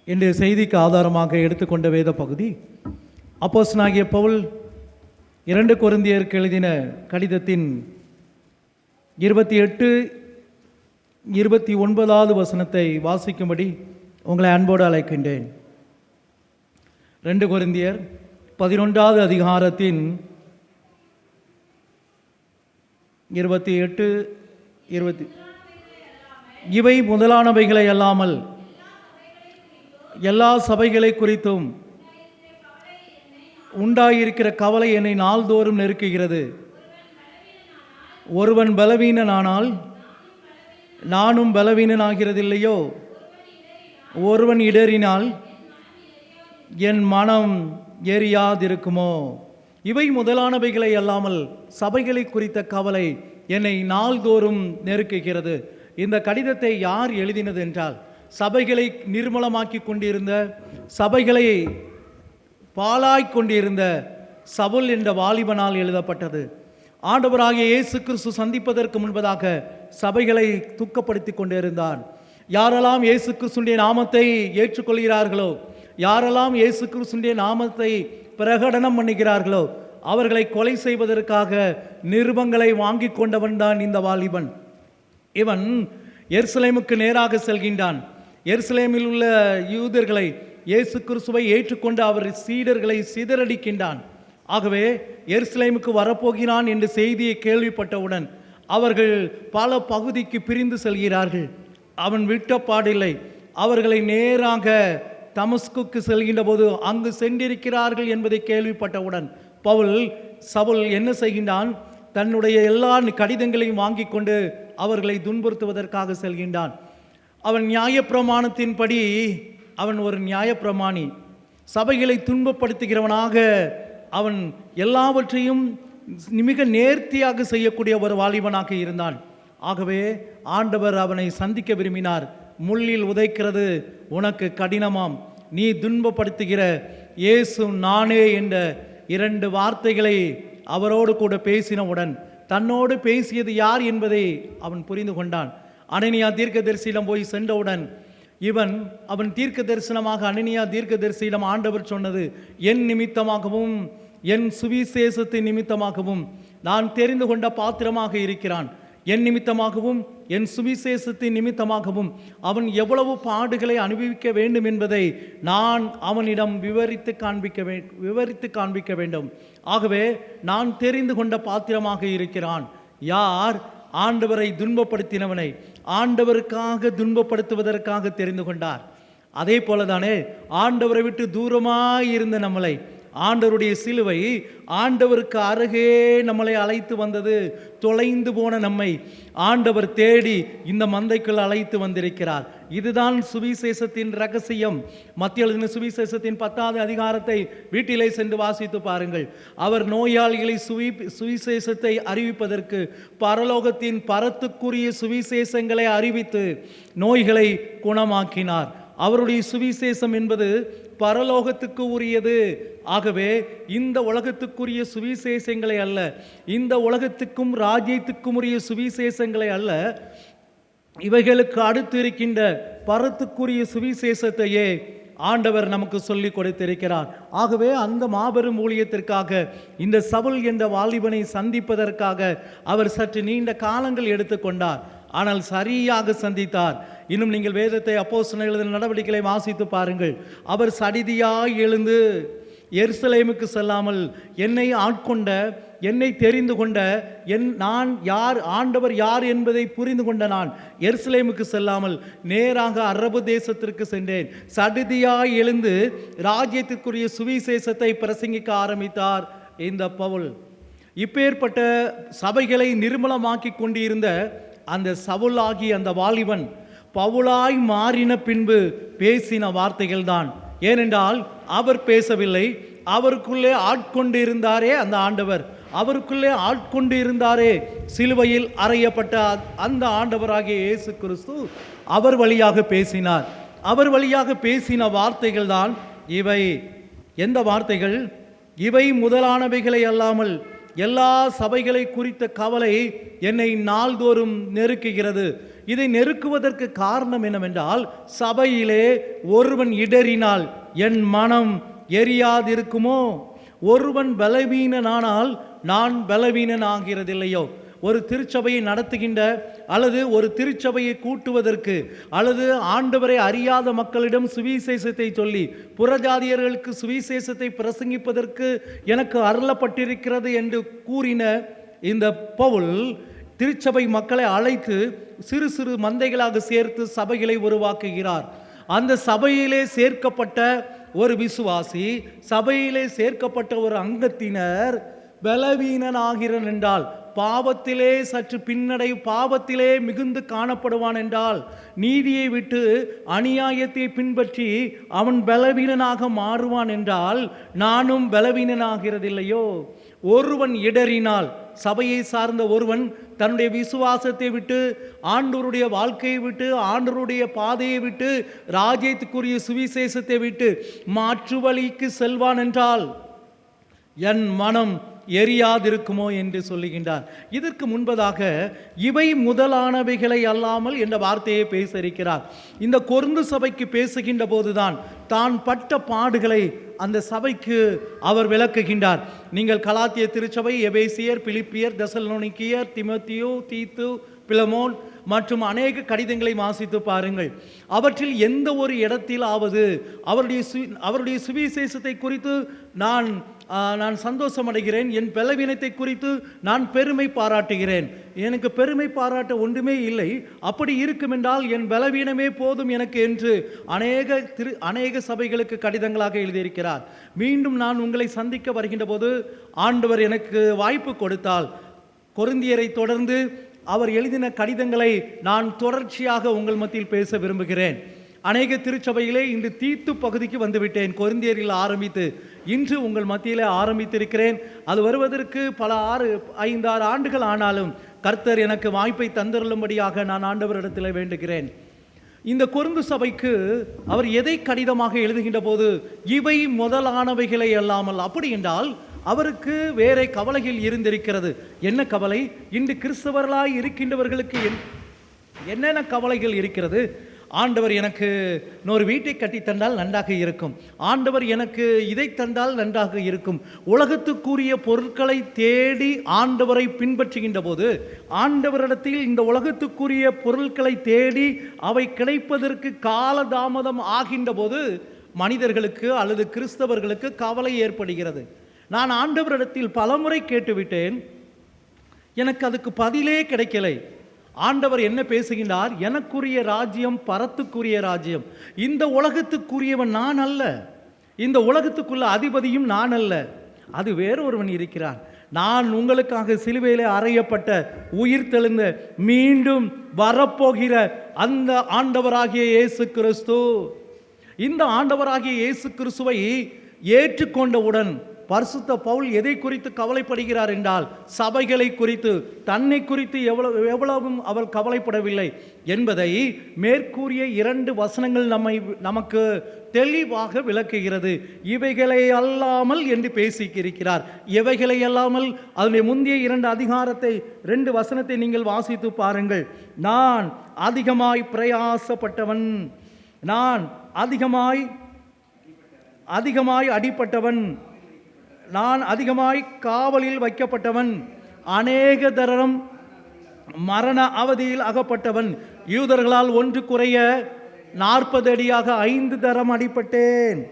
இன்றைய செய்திக்கு ஆதாரமாக எடுத்துக்கொண்ட வேத பகுதி அப்போஸ்தலனாகிய பவுல் 2 கொரிந்தியருக்கு எழுதின கடிதத்தின் 28-29 வசனத்தை வாசிக்கும்படி உங்களை அன்போடு அழைக்கின்றேன். 2 கொரிந்தியர் 11வது அதிகாரத்தின் 28-20 இவை முதலானவைகளை அல்லாமல் எல்லா சபைகளை குறித்தும் உண்டாயிருக்கிற கவலை என்னை நாள்தோறும் நெருக்குகிறது. ஒருவன் பலவீனனானால் நானும் பலவீனனாகிறதில்லையோ? ஒருவன் இடறினால் என் மனம் எரியாதிருக்குமோ? இவை முதலானவைகளை அல்லாமல் சபைகளை குறித்த கவலை என்னை நாள்தோறும் நெருக்குகிறது. இந்த கடிதத்தை யார் எழுதினது என்றால், சபைகளை நிர்மலமாக்கி கொண்டிருந்த, சபைகளை பாழாய்க் கொண்டிருந்த சவுல் என்ற வாலிபனால் எழுதப்பட்டது. ஆண்டவராகிய இயேசு கிறிஸ்து சந்திப்பதற்கு முன்பதாக சபைகளை துக்கப்படுத்தி கொண்டிருந்தார். யாரெல்லாம் இயேசு கிறிஸ்துவின் நாமத்தை ஏற்றுக்கொள்கிறார்களோ, யாரெல்லாம் இயேசு கிறிஸ்துவின் நாமத்தை பிரகடனம் பண்ணுகிறார்களோ, அவர்களை கொலை செய்வதற்காக நிருபங்களை வாங்கி கொண்டவன் தான் இந்த வாலிபன். இவன் எருசலேமுக்கு நேராக செல்கின்றான். எருசலேமில் உள்ள யூதர்களை, இயேசு கிறிஸ்துவை ஏற்றுக்கொண்டு அவர் சீடர்களை சிதறடிக்கின்றான். ஆகவே எருசலேமுக்கு வரப்போகிறான் என்ற செய்தியை கேள்விப்பட்டவுடன் அவர்கள் பல பகுதிக்கு பிரிந்து செல்கிறார்கள். அவன் விட்ட பாடில்லை. அவர்களை நேராக தமஸ்குக்கு செல்கின்ற போது அங்கு சென்றிருக்கிறார்கள் என்பதை கேள்விப்பட்டவுடன் சவுல் என்ன செய்கின்றான்? தன்னுடைய எல்லா கடிதங்களையும் வாங்கி கொண்டு அவர்களை துன்புறுத்துவதற்காக செல்கின்றான். அவன் நியாயப்பிரமாணத்தின்படி அவன் ஒரு நியாயப்பிரமாணி. சபைகளை துன்பப்படுத்துகிறவனாக அவன் எல்லாவற்றையும் மிக நேர்த்தியாக செய்யக்கூடிய ஒரு வாலிபனாக இருந்தான். ஆகவே ஆண்டவர் அவனை சந்திக்க விரும்பினார். முள்ளில் உதைக்கிறது உனக்கு கடினமாம், நீ துன்பப்படுத்துகிற இயேசு நானே என்ற 2 வார்த்தைகளை அவரோடு கூட பேசினவுடன் தன்னோடு பேசியது யார் என்பதை அவன் புரிந்து கொண்டான். அனனியா தீர்க்கதரிசியிடம் போய் சென்றவுடன் அவன் தீர்க்க தரிசனமாக அனனியா தீர்க்கதரிசியிடம் ஆண்டவர் சொன்னது, என் நிமித்தமாகவும் என் சுவிசேஷத்தின் நிமித்தமாகவும் நான் தெரிந்து கொண்ட பாத்திரமாக இருக்கிறான். என் நிமித்தமாகவும் என் சுவிசேஷத்தின் நிமித்தமாகவும் அவன் எவ்வளவு பாடுகளை அனுபவிக்க வேண்டும் என்பதை நான் அவனிடம் விவரித்து காண்பிக்க வேண்டும். ஆகவே நான் தெரிந்து கொண்ட பாத்திரமாக இருக்கிறான். யார்? ஆண்டவரை துன்பப்படுத்தினவனை ஆண்டவருக்காக துன்பப்படுத்துவதற்காக தெரிந்து கொண்டார். அதே போலதானே ஆண்டவரை விட்டு தூரமாய் இருந்த நம்மளை ஆண்டவருடைய சிலுவை ஆண்டவருக்கு அருகே நம்மளை அழைத்து வந்தது. தொலைந்து போன நம்மை ஆண்டவர் தேடி இந்த மந்தைக்குள் அழைத்து வந்திருக்கிறார். இதுதான் சுவிசேஷத்தின் ரகசியம். மத்திய எழுதின சுவிசேஷத்தின் 10வது அதிகாரத்தை வீட்டிலே சென்று வாசித்து பாருங்கள். அவர் நோயாளிகளை சுவிசேஷத்தை அறிவிப்பதற்கு பரலோகத்தின் பரத்துக்குரிய சுவிசேஷங்களை அறிவித்து நோய்களை குணமாக்கினார். அவருடைய சுவிசேஷம் என்பது பரலோகத்துக்கு உரியது. ஆகவே இந்த உலகத்துக்குரிய சுவிசேஷங்களை அல்ல, இந்த உலகத்துக்கும் ராஜ்யத்துக்கும் உரிய சுவிசேஷங்களை அல்ல, இவைகளுக்கு அடுத்து இருக்கின்ற பரத்துக்குரிய சுவிசேஷத்தையே ஆண்டவர் நமக்கு சொல்லி கொடுத்திருக்கிறார். ஆகவே அந்த மாபெரும் ஊழியத்திற்காக இந்த சவுல் என்ற வாலிபனை சந்திப்பதற்காக அவர் சற்று நீண்ட காலங்கள் எடுத்துக்கொண்டார். ஆனால் சரியாக சந்தித்தார். இன்னும் நீங்கள் வேதத்தை அப்போஸ்தலர் எழுதின நடவடிக்கைகளை வாசித்து பாருங்கள். அவர் சடிதியாய் எழுந்து எருசலேமுக்கு செல்லாமல் என்னை ஆட்கொண்ட, என்னை தெரிந்து கொண்ட, நான் யார், ஆண்டவர் யார் என்பதை புரிந்து கொண்ட நான் எருசலேமுக்கு செல்லாமல் நேராக அரபு தேசத்திற்கு சென்றேன். சடிதியாய் எழுந்து ராஜ்யத்திற்குரிய சுவிசேஷத்தை பிரசங்கிக்க ஆரம்பித்தார் இந்த பவுல். இப்பேற்பட்ட சபைகளை நிர்மலமாக்கி கொண்டிருந்த அந்த சவுல் ஆகிய அந்த வாலிபன் பவுலாய் மாறின பின்பு பேசின வார்த்தைகள் தான். ஏனென்றால் அவர் பேசவில்லை, அவருக்குள்ளே ஆட்கொண்டு இருந்தாரே அந்த ஆண்டவர், அவருக்குள்ளே ஆட்கொண்டு இருந்தாரே சிலுவையில் அறையப்பட்ட அந்த ஆண்டவராகிய இயேசு கிறிஸ்து அவர் வழியாக பேசினார். அவர் வழியாக பேசின வார்த்தைகள் தான் இவை. எந்த வார்த்தைகள்? இவை முதலானவைகளை அல்லாமல் எல்லா சபைகளை குறித்த கவலை என்னை நாள்தோறும் நெருக்குகிறது. இதை நெருக்குவதற்கு காரணம் என்னவென்றால், சபையிலே ஒருவன் இடறினால் என் மனம் எரியாதிருக்குமோ? ஒருவன் பலவீனனானால் நான் பலவீனனாகிறதில்லையோ? ஒரு திருச்சபையை நடத்துகின்ற அல்லது ஒரு திருச்சபையை கூட்டுவதற்கு அல்லது ஆண்டவரை அறியாத மக்களிடம் சுவிசேஷத்தை சொல்லி புறஜாதியர்களுக்கு சுவிசேஷத்தை பிரசங்கிப்பதற்கு எனக்கு அருளப்பட்டிருக்கிறது என்று கூறின இந்த பவுல் திருச்சபை மக்களை அழைத்து சிறு சிறு மந்தைகளாக சேர்த்து சபைகளை உருவாக்குகிறார். அந்த சபையிலே சேர்க்கப்பட்ட ஒரு விசுவாசி, சபையிலே சேர்க்கப்பட்ட ஒரு அங்கத்தினர் பலவீனனாகிறான் என்றால், பாவத்திலே சற்று பின்னடை, பாவத்திலே மிகுந்து காணப்படுவான் என்றால், நீதியை விட்டு அநியாயத்தை பின்பற்றி அவன் பலவீனனாக மாறுவான் என்றால், நானும் பலவீனனாகிறதில்லையோ? ஒருவன் இடறினால், சபையை சார்ந்த ஒருவன் தன்னுடைய விசுவாசத்தை விட்டு, ஆண்டவருடைய வாழ்க்கையை விட்டு, ஆண்டவருடைய பாதையை விட்டு, ராஜ்யத்துக்குரிய சுவிசேஷத்தை விட்டு மாற்று வழிக்கு செல்வான் என்றால் என் மனம் எரியாதிருக்குமோ என்று சொல்லுகின்றார். இதற்கு முன்பதாக இவை முதலானவைகளை அல்லாமல் என்ற வார்த்தையை பேசியிருக்கிறார். இந்த கொரிந்து சபைக்கு பேசுகின்ற போதுதான் தான் பட்ட பாடுகளை அந்த சபைக்கு அவர் விளக்குகின்றார். நீங்கள் கலாத்திய திருச்சபை, எபேசியர், பிலிப்பியர், தெசலோனிக்கியர், தீமோத்தேயு, தீத்து, பிலமோன் மற்றும் அநேக கடிதங்களை வாசித்து பாருங்கள். அவற்றில் எந்த ஒரு இடத்திலாவது அவருடைய சுவிசேஷத்தை குறித்து நான் சந்தோஷம் அடைகிறேன், என் பலவீனத்தை குறித்து நான் பெருமை பாராட்டுகிறேன், எனக்கு பெருமை பாராட்ட ஒன்றுமே இல்லை, அப்படி இருக்கும் என்றால் என் பலவீனமே போதும் எனக்கு என்று அநேக சபைகளுக்கு கடிதங்களாக எழுதியிருக்கிறார். மீண்டும் நான் உங்களை சந்திக்க வருகின்ற போது ஆண்டவர் எனக்கு வாய்ப்பு கொடுத்தால் கொரிந்தியரை தொடர்ந்து அவர் எழுதின கடிதங்களை நான் தொடர்ச்சியாக உங்கள் மத்தியில் பேச விரும்புகிறேன். அநேக திருச்சபையிலே இன்று தீத்து பகுதிக்கு வந்துவிட்டேன். கொரிந்தியரில் ஆரம்பித்து இன்று உங்கள் மத்தியில் ஆரம்பித்திருக்கிறேன். அது வருவதற்கு பல 5-6 ஆண்டுகள் ஆனாலும் கர்த்தர் எனக்கு வாய்ப்பை தந்தருளும்படியாக நான் ஆண்டவரிடத்தில் வேண்டுகிறேன். இந்த கொரிந்து சபைக்கு அவர் எதை கடிதமாக எழுதுகின்ற போது இவை முதலானவைகளை அல்லாமல், அப்படி என்றால் அவருக்கு வேற கவலைகள் இருந்திருக்கிறது. என்ன கவலை? இன்று கிறிஸ்தவர்களாய் இருக்கின்றவர்களுக்கு என்னென்ன கவலைகள் இருக்கிறது? ஆண்டவர் எனக்கு இன்னொரு வீட்டை கட்டி தந்தால் நன்றாக இருக்கும், ஆண்டவர் எனக்கு இதை தந்தால் நன்றாக இருக்கும். உலகத்துக்குரிய பொருட்களை தேடி ஆண்டவரை பின்பற்றுகின்ற போது, ஆண்டவரிடத்தில் இந்த உலகத்துக்குரிய பொருட்களை தேடி அவை கிடைப்பதற்கு காலதாமதம் ஆகின்ற போது மனிதர்களுக்கு அல்லது கிறிஸ்தவர்களுக்கு கவலை ஏற்படுகிறது. நான் ஆண்டவரிடத்தில் பலமுறை கேட்டுவிட்டேன், எனக்கு அதுக்கு பதிலே கிடைக்கலை. ஆண்டவர் என்ன பேசுகின்றார்? எனக்குரிய ராஜ்யம் பரத்துக்குரிய ராஜ்யம். இந்த உலகத்துக்குரியவன் நான் அல்ல, இந்த உலகத்துக்குள்ள அதிபதியும் நான் அல்ல, அது வேறொருவன் இருக்கிறார். நான் உங்களுக்காக சிலுவையிலே அறையப்பட்ட, உயிர் தெழுந்த, மீண்டும் வரப்போகிற அந்த ஆண்டவராகிய இயேசு கிறிஸ்து. இந்த ஆண்டவராகிய இயேசு கிறிஸ்துவை ஏற்றுக்கொண்டவுடன் பரிசுத்த பவுல் எதை குறித்து கவலைப்படுகிறார் என்றால், சபைகளை குறித்து, தன்னை குறித்து எவ்வளவும் அவர் கவலைப்படவில்லை என்பதை மேற்கூறிய 2 வசனங்கள் நமக்கு தெளிவாக விளக்குகிறது. இவைகளை அல்லாமல் என்று பேசியிருக்கிறார். இவைகளை அல்லாமல் அதனுடைய முந்தைய 2 அதிகாரத்தை 2 வசனத்தை நீங்கள் வாசித்து பாருங்கள். நான் அதிகமாய் பிரயாசப்பட்டவன், நான் அதிகமாய் அடிப்பட்டவன், நான் அதிகமாய் காவலில் வைக்கப்பட்டவன், அநேக தரம் மரண அவதியில் அகப்பட்டவன், யூதர்களால் ஒன்று குறைய 40 அடியாக 5 தரம் அடிப்பட்டேன்,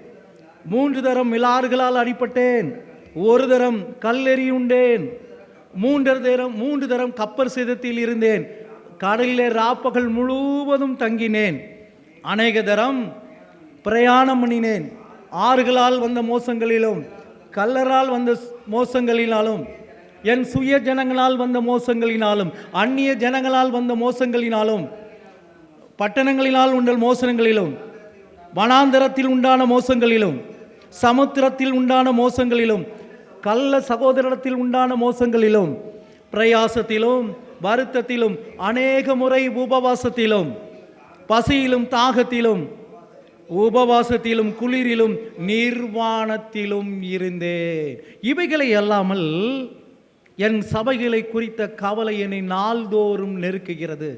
3 தரம் மிலாறுகளால் அடிப்பட்டேன், 1 தரம் கல்லெறியுண்டேன், 3 தரம் கப்பர் சேதத்தில் இருந்தேன், கடலிலே ராப்பகல் முழுவதும் தங்கினேன், அநேக தரம் பிரயாணம் பண்ணினேன், ஆறுகளால் வந்த மோசங்களிலும் கல்லரால் வந்த மோசங்களினாலும், என் சுய ஜனங்களால் வந்த மோசங்களினாலும், அந்நிய ஜனங்களால் வந்த மோசங்களினாலும், பட்டணங்களினால் உண்ட மோசங்களிலும், வனாந்தரத்தில் உண்டான மோசங்களிலும், சமுத்திரத்தில் உண்டான மோசங்களிலும், கள்ள சகோதரத்தில் உண்டான மோசங்களிலும், பிரயாசத்திலும் வருத்தத்திலும், அநேக முறை உபவாசத்திலும், பசியிலும் தாகத்திலும், உபவாசத்திலும் குளிரிலும் நிர்வாணத்திலும் இருந்தேன். இவைகளை அல்லாமல் என் சபைகளை குறித்த கவலை என்னை நாள்தோறும் நெருக்குகிறது.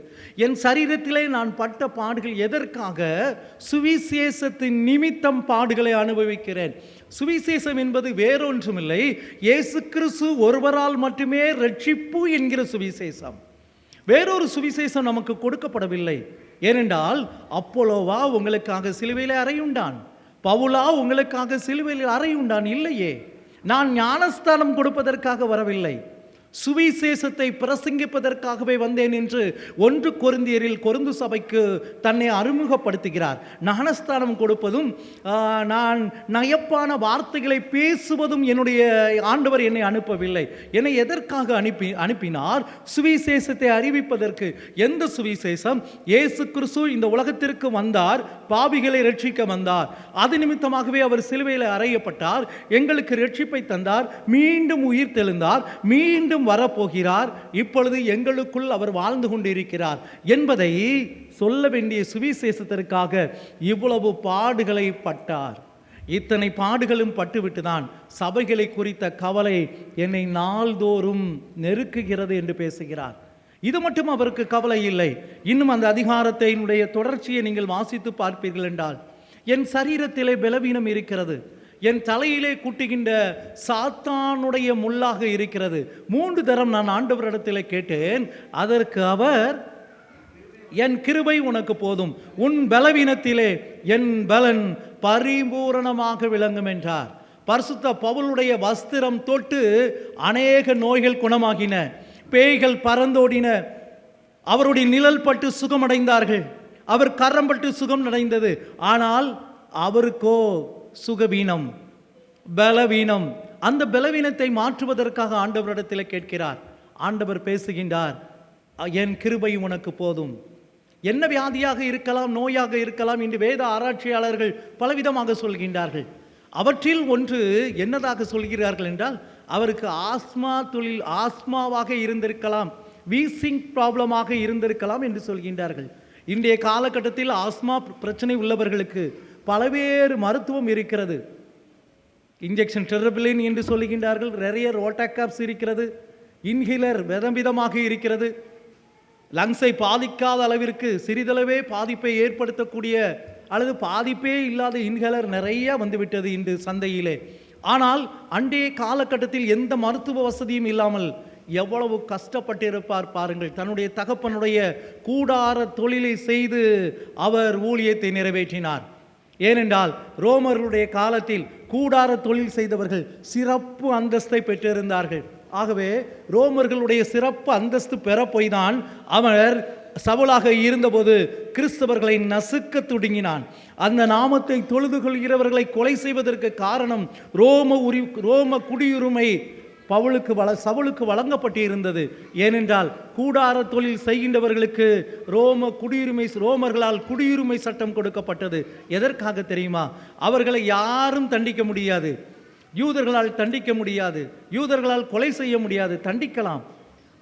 என் சரீரத்திலே நான் பட்ட பாடுகள் எதற்காக? சுவிசேஷத்தின் நிமித்தம் பாடுகளை அனுபவிக்கிறேன். சுவிசேஷம் என்பது வேறொன்றுமில்லை, இயேசு கிறிஸ்து ஒருவரால் மட்டுமே ரட்சிப்பு என்கிற சுவிசேஷம். வேறொரு சுவிசேஷம் நமக்கு கொடுக்கப்படவில்லை. ஏனென்றால் அப்போலோவா உங்களுக்காக சிலுவையில் அறையுண்டான், பவுலா உங்களுக்காக சிலுவையில் அறையுண்டான் இல்லையே. நான் ஞானஸ்தானம் கொடுப்பதற்காக வரவில்லை, சுவிசேஷத்தை பிரசங்கிப்பதற்காகவே வந்தேன் என்று 1 கொரிந்தியரில் கொரிந்து சபைக்கு தன்னை அறிமுகப்படுத்துகிறார். ஞானஸ்தானம் கொடுப்பதும் நான் நயப்பான வார்த்தைகளை பேசுவதும் என்னுடைய ஆண்டவர் என்னை அனுப்பவில்லை. என்னை எதற்காக அனுப்பினார்? சுவிசேஷத்தை அறிவிப்பதற்கு. எந்த சுவிசேஷம்? இயேசு கிறிஸ்து இந்த உலகத்திற்கு வந்தார், பாவிகளை ரட்சிக்க வந்தார். அது நிமித்தமாகவே அவர் சிலுவையில் அறையப்பட்டார், எங்களுக்கு ரட்சிப்பை தந்தார், மீண்டும் உயிர் தெழுந்தார், மீண்டும் வரப்போகிறார், இப்பொழுது எங்களுக்குள் அவர் வாழ்ந்து கொண்டிருக்கிறார் என்பதை சொல்ல வேண்டிய சுவிசேஷத்திற்காக இவ்வளவு பாடுகளை பட்டார். இத்தனை பாடுகளும் பட்டுவிட்டுதான் சபைகளை குறித்த கவலை என்னை நாள்தோறும் நெருக்குகிறது என்று பேசுகிறார். இது மட்டும் அவருக்கு கவலை இல்லை. இன்னும் அந்த அதிகாரத்தினுடைய தொடர்ச்சியை நீங்கள் வாசித்து பார்ப்பீர்கள் என்றால், என் சரீரத்திலே பலவீனம் இருக்கிறது, என் தலையிலே குட்டுகின்ற சாத்தானுடைய முள்ளாக இருக்கிறது. 3 தரம் நான் ஆண்டவரிடத்தில் கேட்டேன். அதற்கு அவர், என் கிருபை உனக்கு போதும், உன் பலவீனத்திலே என் பலன் பரிபூரணமாக விளங்கும் என்றார். பரிசுத்த பவுலுடைய வஸ்திரம் தொட்டு அநேக நோய்கள் குணமாகின, பேய்கள் பறந்தோடின, அவருடைய நிழல் பட்டு சுகமடைந்தார்கள், அவர் கரம் பட்டு சுகம் அடைந்தது. ஆனால் அவருக்கோ சுகவீனம், பலவீனம். அந்த பலவீனத்தை மாற்றுவதற்காக ஆண்டவரிடத்தில் கேட்கிறார். ஆண்டவர் பேசுகின்றார், என் கிருபை உனக்கு போதும். என்ன வியாதியாக இருக்கலாம், நோயாக இருக்கலாம் என்று வேத ஆராய்ச்சியாளர்கள் பலவிதமாக சொல்கின்றார்கள். அவற்றில் ஒன்று என்னதாக சொல்கிறார்கள் என்றால், அவருக்கு ஆஸ்மாவாக இருந்திருக்கலாம், வீசிங் ப்ராப்ளமாக இருந்திருக்கலாம் என்று சொல்கின்றார்கள். இன்றைய காலகட்டத்தில் ஆஸ்மா பிரச்சனை உள்ளவர்களுக்கு பல்வேறு மருத்துவம் இருக்கிறது. இன்ஜெக்ஷன் டெரபிலின் என்று சொல்லுகின்றார்கள், நிறைய ரோட்டாகாப்ஸ் இருக்கிறது, இன்ஹிலர் விதவிதமாக இருக்கிறது. லங்ஸை பாதிக்காத அளவிற்கு சிறிதளவே பாதிப்பை ஏற்படுத்தக்கூடிய அல்லது பாதிப்பே இல்லாத இன்ஹேலர் நிறைய வந்துவிட்டது இன்று சந்தையிலே. ஆனால் அன்றைய காலகட்டத்தில் எந்த மருத்துவ வசதியும் இல்லாமல் எவ்வளவு கஷ்டப்பட்டிருப்பார் பாருங்கள். தன்னுடைய தகப்பனுடைய கூடார தொழிலை செய்து அவர் ஊழியத்தை நிறைவேற்றினார். ஏனென்றால் ரோமர்களுடைய காலத்தில் கூடார தொழில் செய்தவர்கள் சிறப்பு அந்தஸ்தை பெற்றிருந்தார்கள். ஆகவே ரோமர்களுடைய சிறப்பு அந்தஸ்து பெற போய்தான் அவர் சவுலாக இருந்தபோது கிறிஸ்தவர்களை நசுக்க துடுங்கினான். அந்த நாமத்தை தொழுது கொள்கிறவர்களை கொலை செய்வதற்கு காரணம் ரோம குடியுரிமை சவுலுக்கு வழங்கப்பட்டிருந்தது. ஏனென்றால் கூடார தொழில் செய்கின்றவர்களுக்கு ரோமர்களால் குடியுரிமை சட்டம் கொடுக்கப்பட்டது. எதற்காக தெரியுமா? அவர்களை யாரும் தண்டிக்க முடியாது, யூதர்களால் தண்டிக்க முடியாது, யூதர்களால் கொலை செய்ய முடியாது. தண்டிக்கலாம்,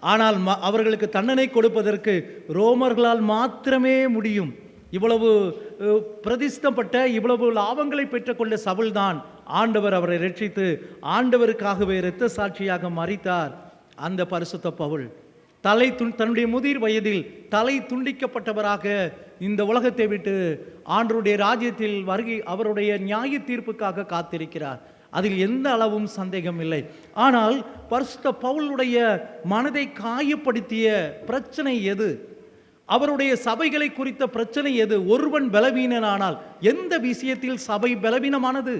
ஆனால் அவர்களுக்கு தண்டனை கொடுப்பதற்கு ரோமர்களால் மாத்திரமே முடியும். இவ்வளவு பிரதிஷ்டப்பட்ட இவ்வளவு லாபங்களை பெற்றுக்கொண்ட சவுல்தான் ஆண்டவர் அவரை ரட்சித்து ஆண்டவருக்காகவே இரத்த சாட்சியாக மரித்தார். அந்த பரிசுத்த பவுல் தன்னுடைய முதிர் வயதில் தலை துண்டிக்கப்பட்டவராக இந்த உலகத்தை விட்டு ஆண்டவருடைய ராஜ்யத்தில் வருகை அவருடைய நியாய தீர்ப்புக்காக காத்திருக்கிறார். அதில் எந்த அளவும் சந்தேகம் இல்லை. ஆனால் பரிசுத்த பவுலுடைய மனதை காயப்படுத்திய பிரச்சனை எது? அவருடைய சபைகளை குறித்த பிரச்சனை எது? ஒருவன் பலவீனனானால் எந்த விஷயத்தில் சபை பலவீனமானது?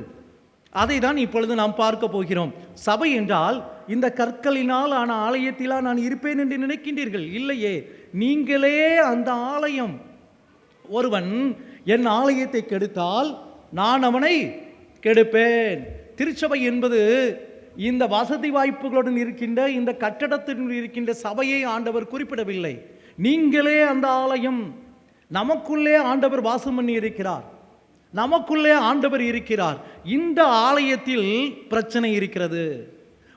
அதை தான் இப்பொழுது நாம் பார்க்க போகிறோம். சபை என்றால் இந்த கற்களினால் ஆன ஆலயத்திலா நான் இருப்பேன் என்று நினைக்கின்றீர்கள்? இல்லையே, நீங்களே அந்த ஆலயம். ஒருவன் என் ஆலயத்தை கெடுத்தால் நான் அவனை கெடுப்பேன். திருச்சபை என்பது இந்த வசதி வாய்ப்புகளுடன் இருக்கின்ற இந்த கட்டடத்துடன் இருக்கின்ற சபையை ஆண்டவர் குறிப்பிடவில்லை. நீங்களே அந்த ஆலயம். நமக்குள்ளே ஆண்டவர் வாசம் பண்ணி இருக்கிறார், நமக்குள்ளே ஆண்டவர் இருக்கிறார். இந்த ஆலயத்தில் பிரச்சனை இருக்கிறது.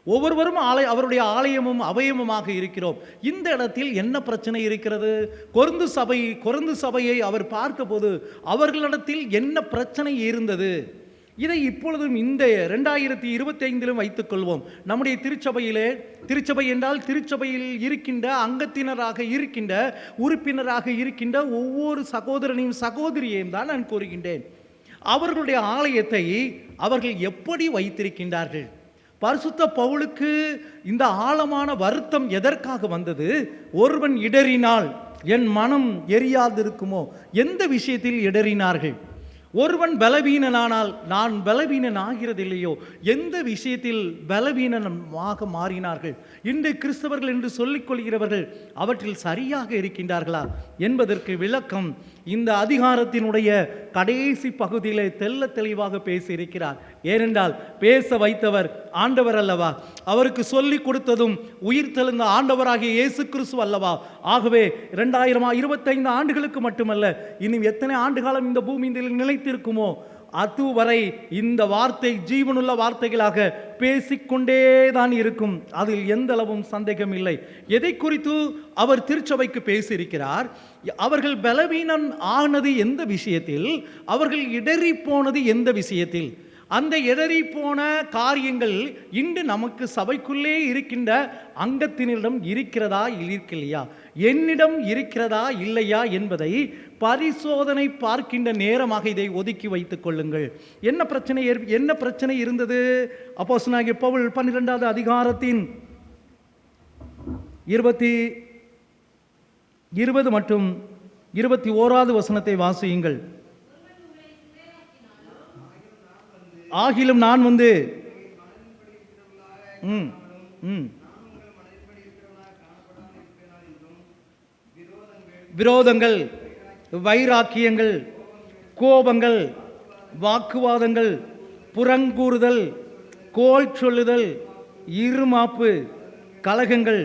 ஒவ்வொருவரும் அவருடைய ஆலயமும் அவயமுமாக இருக்கிறோம். இந்த இடத்தில் என்ன பிரச்சனை இருக்கிறது? கொரிந்து சபையை அவர் பார்த்தபோது அவர்களிடத்தில் என்ன பிரச்சனை இருந்தது? இதை இப்பொழுதும் இந்த 2025 வைத்துக் கொள்வோம். நம்முடைய திருச்சபையிலே, திருச்சபை என்றால் திருச்சபையில் இருக்கின்ற அங்கத்தினராக இருக்கின்ற, உறுப்பினராக இருக்கின்ற ஒவ்வொரு சகோதரனையும் சகோதரியையும் தான் நான் கூறுகின்றேன். அவர்களுடைய ஆலயத்தை அவர்கள் எப்படி வைத்திருக்கின்றார்கள்? பரிசுத்த பவுலுக்கு இந்த ஆழமான வருத்தம் எதற்காக வந்தது? ஒருவன் இடறினால் என் மனம் எரியாதிருக்குமோ? எந்த விஷயத்தில் இடறினார்கள்? ஒருவன் பலவீனனானால் நான் பலவீனன் ஆகிறதில்லையோ? எந்த விஷயத்தில் பலவீனமாக மாறினார்கள்? இன்று கிறிஸ்தவர்கள் என்று சொல்லிக் கொள்கிறவர்கள் அவற்றில் சரியாக இருக்கின்றார்களா என்பதற்கு விளக்கம் இந்த அதிகாரத்தினுடைய கடைசி பகுதியிலே தெள்ள தெளிவாக பேசியிருக்கிறார். ஏனென்றால் பேச வைத்தவர் ஆண்டவர் அல்லவா? அவருக்கு சொல்லிக் கொடுத்ததும் உயிர் தெழுந்த ஆண்டவராகிய இயேசு கிறிஸ்து அல்லவா? ஆகவே 2025 ஆண்டுகளுக்கு மட்டுமல்ல, இன்னும் எத்தனை ஆண்டு காலம் இந்த பூமியில் நிலைத்திருக்குமோ அதுவரை இந்த வார்த்தை ஜீவனுள்ள வார்த்தைகளாக பேசிக்கொண்டே தான் இருக்கும். அதில் எந்த அளவும் சந்தேகம் இல்லை. எதை குறித்து அவர் திருச்சபைக்கு பேசியிருக்கிறார்? அவர்கள் பலவீனம் ஆனது எந்த விஷயத்தில்? அவர்கள் இடறி போனது எந்த விஷயத்தில்? அந்த இடறி போன காரியங்கள் இன்று நமக்கு சபைக்குள்ளே இருக்கின்ற அங்கத்தினரிடம் இருக்கிறதா இல்லையா, என்னிடம் இருக்கிறதா இல்லையா என்பதை பரிசோதனை பார்க்கின்ற நேரமாக இதை ஒதுக்கி வைத்துக் கொள்ளுங்கள். என்ன பிரச்சனை இருந்தது? அப்போஸ்தலனாகிய பவுல் 12வது அதிகாரத்தின் 20 மற்றும் 21வது வசனத்தை வாசியுங்கள். ஆகிலும் நான் வந்து விரோதங்கள், வைராக்கியங்கள், கோபங்கள், வாக்குவாதங்கள், புறங்கூறுதல், கோல் சொல்லுதல், இருமாப்பு, கலகங்கள்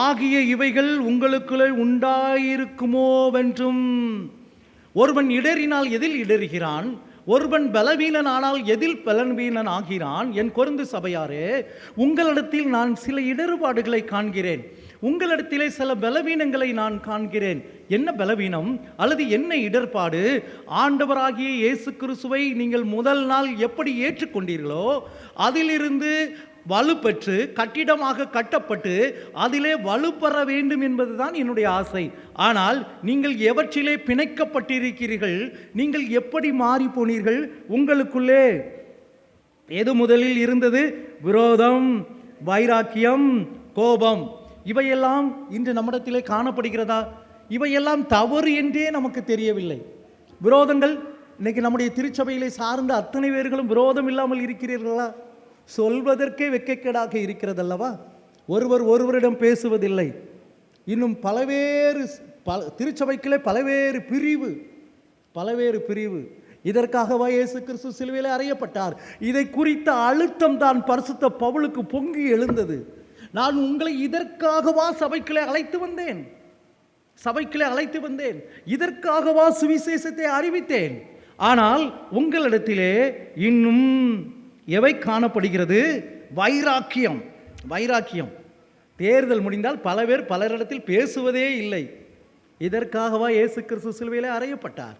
ஆகிய இவைகள் உங்களுக்குள்ளே உண்டாயிருக்குமோவென்றும். ஒருவன் இடறினால் எதில் இடறுகிறான்? ஒருவன் பலவீனன் ஆனால் எதில் பலவீனன் ஆகிறான்? என் கொரிந்து சபையாரே, உங்களிடத்தில் நான் சில இடர்பாடுகளை காண்கிறேன். உங்களிடத்திலே சில பலவீனங்களை நான் காண்கிறேன். என்ன பலவீனம் அல்லது என்ன இடர்பாடு? ஆண்டவராகிய இயேசு கிறிஸ்துவை நீங்கள் முதல் நாள் எப்படி ஏற்றுக்கொண்டீர்களோ அதிலிருந்து வலுப்பெற்று கட்டிடமாக கட்டப்பட்டு அதிலே வலுப்பெற வேண்டும் என்பதுதான் என்னுடைய ஆசை. ஆனால் நீங்கள் எவற்றிலே பிணைக்கப்பட்டிருக்கிறீர்கள்? நீங்கள் எப்படி மாறி போனீர்கள்? உங்களுக்குள்ளே எது முதலில் இருந்தது? விரோதம், வைராக்கியம், கோபம். இவையெல்லாம் இன்று நம்மிடத்திலே காணப்படுகிறதா? இவையெல்லாம் தவறு என்றே நமக்கு தெரியவில்லை. விரோதங்கள் இன்னைக்கு நம்முடைய திருச்சபையிலே சார்ந்த அத்தனை பேர்களும் விரோதம் இல்லாமல் இருக்கிறீர்களா? சொல்வதற்கே வெட்கக்கேடாக இருக்கிறதல்லவா? ஒருவரிடம் பேசுவதில்லை. இன்னும் திருச்சபைக்குள்ளே பலவேறு பிரிவு. இதற்காகவா இயேசு கிறிஸ்து சிலுவையிலே அறையப்பட்டார்? இதை குறித்த அழுத்தம் தான் பரிசுத்த பவுலுக்கு பொங்கி எழுந்தது. நான் உங்களை இதற்காகவா சபைக்குள்ளே அழைத்து வந்தேன்? இதற்காகவா சுவிசேஷத்தை அறிவித்தேன்? ஆனால் உங்களிடத்திலே இன்னும் எவை காணப்படுகிறது? வைராக்கியம். தேர்தல் முடிந்தால் பல பேர் பலரிடத்தில் பேசுவதே இல்லை. இதற்காகவா இயேசு கிறிஸ்து சிலுவையிலே அறையப்பட்டார்?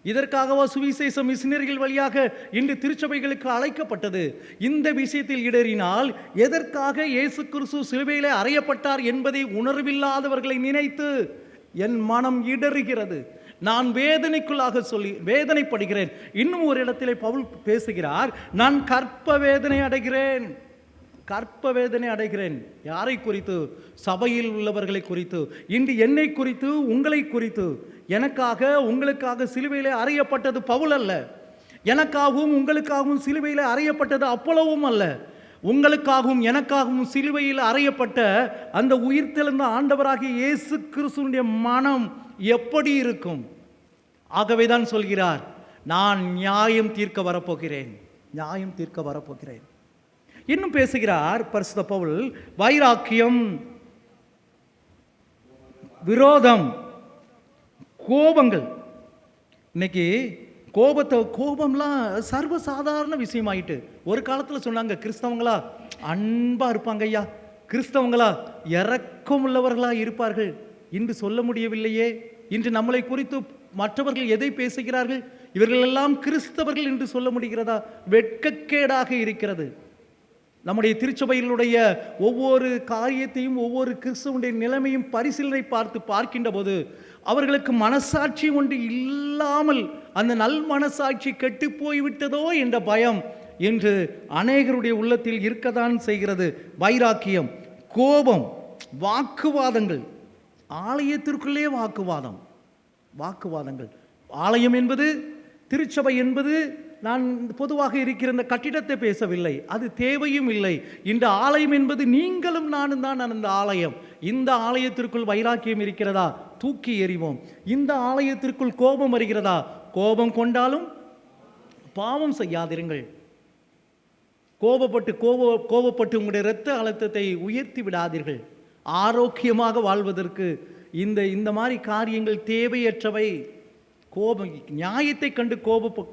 இதற்காகவா சுவிசேஷம் மிஷனரிகள் வழியாக இன்று திருச்சபைகளுக்கு அழைக்கப்பட்டது? இந்த விஷயத்தில் இடறினால் எதற்காக இயேசு கிறிஸ்து சிலுவையிலே அறையப்பட்டார் என்பதை உணர்வில்லாதவர்களை நினைத்து என் மனம் இடறுகிறது. நான் வேதனைப்படுகிறேன். இன்னும் ஒரு இடத்திலே பவுல் பேசுகிறார், நான் கற்ப வேதனை அடைகிறேன். யாரை குறித்து? சபையில் உள்ளவர்களை குறித்து. இன்று என்னை குறித்து, உங்களை குறித்து. எனக்காக உங்களுக்காக சிலுவையிலே அறையப்பட்டது பவுல் அல்ல. எனக்காகவும் உங்களுக்காகவும் சிலுவையில் அறையப்பட்டது அப்பொலோவும் அல்ல. உங்களுக்காகவும் எனக்காகவும் சிலுவையில் அறையப்பட்ட அந்த உயிர்த்தெழுந்த ஆண்டவராகிய இயேசு கிறிஸ்துவினுடைய மனம் எப்படி இருக்கும்? ஆகவே தான் சொல்கிறார், நான் நியாயம் தீர்க்க வரப்போகிறேன். இன்னும் பேசுகிறார் பரிசுத்த பவுல், வைராக்கியம், விரோதம், கோபங்கள். இன்னைக்கு கோபம்லாம் சர்வசாதாரண விஷயமாயிட்டு. ஒரு காலத்தில் சொன்னாங்க, கிறிஸ்தவங்களா அன்பா இருப்பாங்க ஐயா, கிறிஸ்தவங்களா இரக்கம் உள்ளவர்களா இருப்பார்கள். இன்று சொல்ல முடியவில்லையே. இன்று நம்மளை குறித்து மற்றவர்கள் எதை பேசுகிறார்கள்? இவர்கள் எல்லாம் கிறிஸ்தவர்கள் என்று சொல்ல முடிகிறதா? வெட்கக்கேடாக இருக்கிறது. நம்முடைய திருச்சபைகளுடைய ஒவ்வொரு காரியத்தையும் ஒவ்வொரு கிறிஸ்தவனுடைய நிலைமையும் பரிசீலனை பார்க்கின்ற போது அவர்களுக்கு மனசாட்சி ஒன்று இல்லாமல் அந்த நல் மனசாட்சி கெட்டு போய்விட்டதோ என்ற பயம் என்று அநேகருடைய உள்ளத்தில் இருக்கத்தான் செய்கிறது. வைராக்கியம், கோபம், வாக்குவாதங்கள், ஆலயத்திற்குள்ளே வாக்குவாதங்கள். ஆலயம் என்பது, திருச்சபை என்பது, நான் பொதுவாக இருக்கிற இந்த கட்டிடத்தை பேசவில்லை, அது தேவையும் இல்லை. இந்த ஆலயம் என்பது நீங்களும் நானும் தான் அந்த ஆலயம். இந்த ஆலயத்திற்குள் வைராக்கியம் இருக்கிறதா? தூக்கி எறிவோம். இந்த ஆலயத்திற்குள் கோபம் வருகிறதா? கோபம் கொண்டாலும் பாவம் செய்யாதிருங்கள். கோபப்பட்டு உங்களுடைய இரத்த அழுத்தத்தை உயர்த்தி விடாதீர்கள். ஆரோக்கியமாக வாழ்வதற்கு இந்த மாதிரி காரியங்கள் தேவையற்றவை. நியாயத்தை கண்டு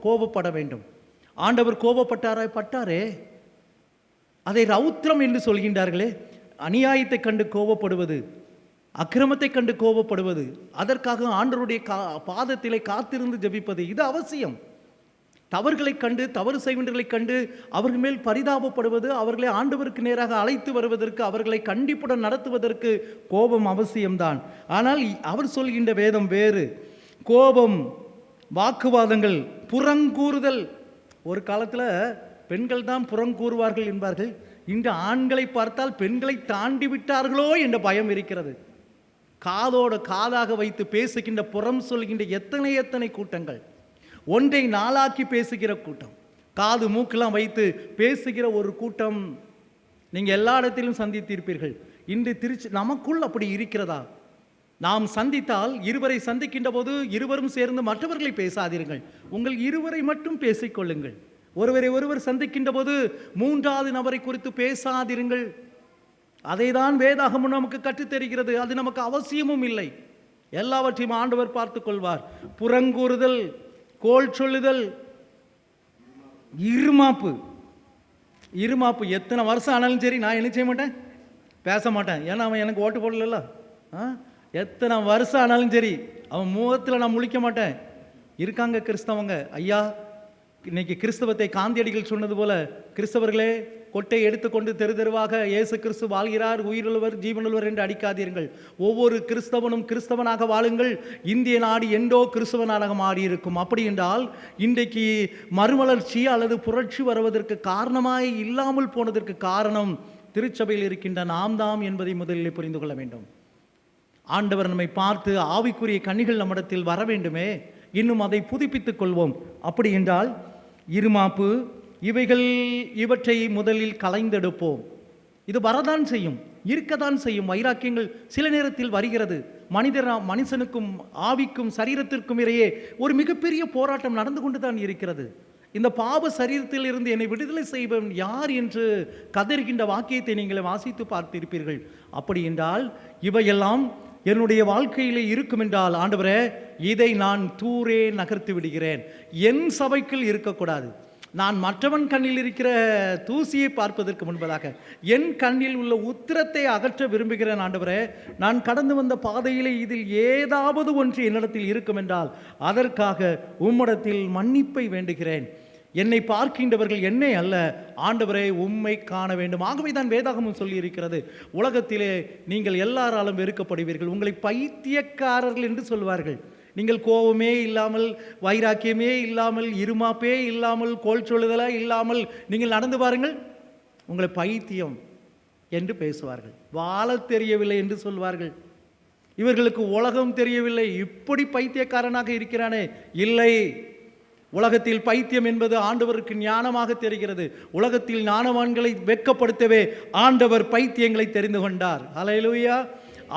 கோபப்பட வேண்டும். ஆண்டவர் கோபப்பட்டாரே, அதை ரௌத்ரம் என்று சொல்கின்றார்களே. அநியாயத்தை கண்டு கோபப்படுவது, அக்கிரமத்தை கண்டு கோபப்படுவது, அதற்காக ஆண்டவருடைய பாதத்திலே காத்திருந்து ஜெபிப்பது, இது அவசியம். தவறுகளை கண்டு, தவறு செய்கின்றவர்களை கண்டு அவர்கள் மேல் பரிதாபப்படுவது, அவர்களை ஆண்டவருக்கு நேராக அழைத்து வருவதற்கு, அவர்களை கண்டிப்புடன் நடத்துவதற்கு கோபம் அவசியம்தான். ஆனால் அவர் சொல்கின்ற வேதம் வேறு. கோபம், வாக்குவாதங்கள், புறங்கூறுதல். ஒரு காலத்தில் பெண்கள் தான் புறங்கூறுவார்கள் என்பார்கள். இன்று ஆண்களை பார்த்தால் பெண்களை தாண்டி விட்டார்களோ என்ற பயம் இருக்கிறது. காதாக வைத்து பேசுகின்ற, புறம் சொல்கின்ற எத்தனை கூட்டங்கள், ஒன்றை நாளாக்கி பேசுகிற கூட்டம், காது மூக்கெல்லாம் வைத்து பேசுகிற ஒரு கூட்டம் நீங்கள் எல்லா இடத்திலும் சந்தித்திருப்பீர்கள். இன்று நமக்குள் அப்படி இருக்கிறதா? நாம் சந்தித்தால், இருவரை சந்திக்கின்ற போது இருவரும் சேர்ந்து மற்றவர்களை பேசாதீர்கள், உங்கள் இருவரை மட்டும் பேசிக்கொள்ளுங்கள். ஒருவர் சந்திக்கின்ற போது மூன்றாவது நபரை குறித்து பேசாதிருங்கள். அதை தான் வேதாகமும் நமக்கு கற்றுத்தருகிறது. அது நமக்கு அவசியமும் இல்லை. எல்லாவற்றையும் ஆண்டவர் பார்த்து கொள்வார். புறங்கூறுதல், கோல் சொல்லுதல், இருமாப்பு எத்தனை வருஷம் ஆனாலும் சரி நான் என்ன செய்ய மாட்டேன், பேச மாட்டேன். ஏன்னா அவன் எனக்கு ஓட்டு போடல. எத்தனை வருஷம் ஆனாலும் சரி அவன் முகத்தில் நான் முழிக்க மாட்டேன். இருக்காங்க கிறிஸ்தவங்க, ஐயா இன்னைக்கு கிறிஸ்தவத்தை காந்தியடிகள் சொன்னது போல, கிறிஸ்தவர்களே கொட்டை எடுத்துக்கொண்டு தெருவாக இயேசு கிறிஸ்து வாழ்கிறார், உயிருள்ளவர் ஜீவனுள்ளவர் என்று அடிக்காதீர்கள். ஒவ்வொரு கிறிஸ்தவனும் கிறிஸ்தவனாக வாழுங்கள். இந்திய நாடு என்றோ கிறிஸ்தவனாக மாறி இருக்கும். அப்படி என்றால் இன்றைக்கு மறுமலர்ச்சி அல்லது புரட்சி வருவதற்கு காரணமாய் இல்லாமல் போனதற்கு காரணம் திருச்சபையில் இருக்கின்ற நாம் தாம் என்பதை முதலில் புரிந்து கொள்ள வேண்டும். ஆண்டவர் நம்மை பார்த்து ஆவிக்குரிய கனிகள் நம்மிடத்தில் வர வேண்டுமே, இன்னும் அதை புதுப்பித்துக் கொள்வோம். அப்படி என்றால் இருமாப்பு, இவற்றை முதலில் கலைந்தெடுப்போம். இது வரதான் செய்யும், இருக்கத்தான் செய்யும். வைராக்கியங்கள் சில நேரத்தில் வருகிறது. மனுஷனுக்கும் ஆவிக்கும் சரீரத்திற்கும் இடையே ஒரு மிகப்பெரிய போராட்டம் நடந்து கொண்டு தான் இருக்கிறது. இந்த பாவ சரீரத்தில் இருந்து என்னை விடுதலை செய்வன் யார் என்று கதறுகின்ற வாக்கியத்தை நீங்கள் வாசித்து பார்த்திருப்பீர்கள். அப்படி என்றால் இவையெல்லாம் என்னுடைய வாழ்க்கையிலே இருக்கும் என்றால், ஆண்டவரே இதை நான் தூரே நகர்த்தி விடுகிறேன். என் சபைக்குள் இருக்கக்கூடாது. நான் மற்றவன் கண்ணில் இருக்கிற தூசியை பார்ப்பதற்கு முன்பதாக என் கண்ணில் உள்ள உத்திரத்தை அகற்ற விரும்புகிறேன். ஆண்டவரே, நான் கடந்து வந்த பாதையிலே இதில் ஏதாவது ஒன்று என்னிடத்தில் இருக்கும் என்றால் அதற்காக உம்மிடத்தில் மன்னிப்பை வேண்டுகிறேன். என்னை பார்க்கின்றவர்கள் என்னை அல்ல, ஆண்டவரே உம்மை காண வேண்டும். ஆகவே தான் வேதாகமும் சொல்லி இருக்கிறது, உலகத்திலே நீங்கள் எல்லாராலும் வெறுக்கப்படுவீர்கள், உங்களை பைத்தியக்காரர்கள் என்று சொல்வார்கள். நீங்கள் கோபமே இல்லாமல், வைராக்கியமே இல்லாமல், இருமாப்பே இல்லாமல், கோல் சொல்லுதலா இல்லாமல் நீங்கள் நடந்து பாருங்கள், உங்களை பைத்தியம் என்று பேசுவார்கள். வாழ தெரியவில்லை என்று சொல்வார்கள். இவர்களுக்கு உலகம் தெரியவில்லை, இப்படி பைத்தியக்காரனாக இருக்கிறானே. இல்லை, உலகத்தில் பைத்தியம் என்பது ஆண்டவருக்கு ஞானமாக தெரிகிறது. உலகத்தில் ஞானவான்களை வெட்கப்படுத்தவே ஆண்டவர் பைத்தியங்களை தெரிந்து கொண்டார். ஹல்லேலூயா.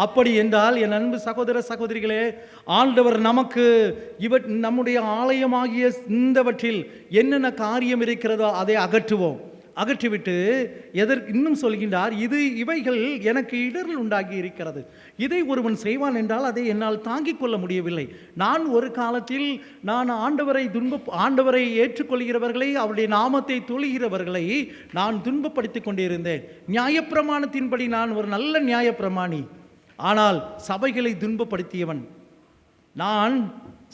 அப்படி என்றால் என் அன்பு சகோதர சகோதரிகளே, ஆண்டவர் நமக்கு நம்முடைய ஆலயமாகிய இந்தவற்றில் என்னென்ன காரியம் இருக்கிறதோ அதை அகற்றிவிட்டு இன்னும் சொல்கின்றார், இவைகள் எனக்கு இடர்கள் உண்டாகி இருக்கிறது. இதை ஒருவன் செய்வான் என்றால் அதை என்னால் தாங்கிக் கொள்ள முடியவில்லை. நான் ஒரு காலத்தில் ஆண்டவரை ஏற்றுக்கொள்கிறவர்களை, அவருடைய நாமத்தை தொழுகிறவர்களை நான் துன்பப்படுத்தி கொண்டிருந்தேன். நியாயப்பிரமாணத்தின்படி நான் ஒரு நல்ல நியாயப்பிரமாணி. ஆனால் சபைகளை துன்பப்படுத்தியவன். நான்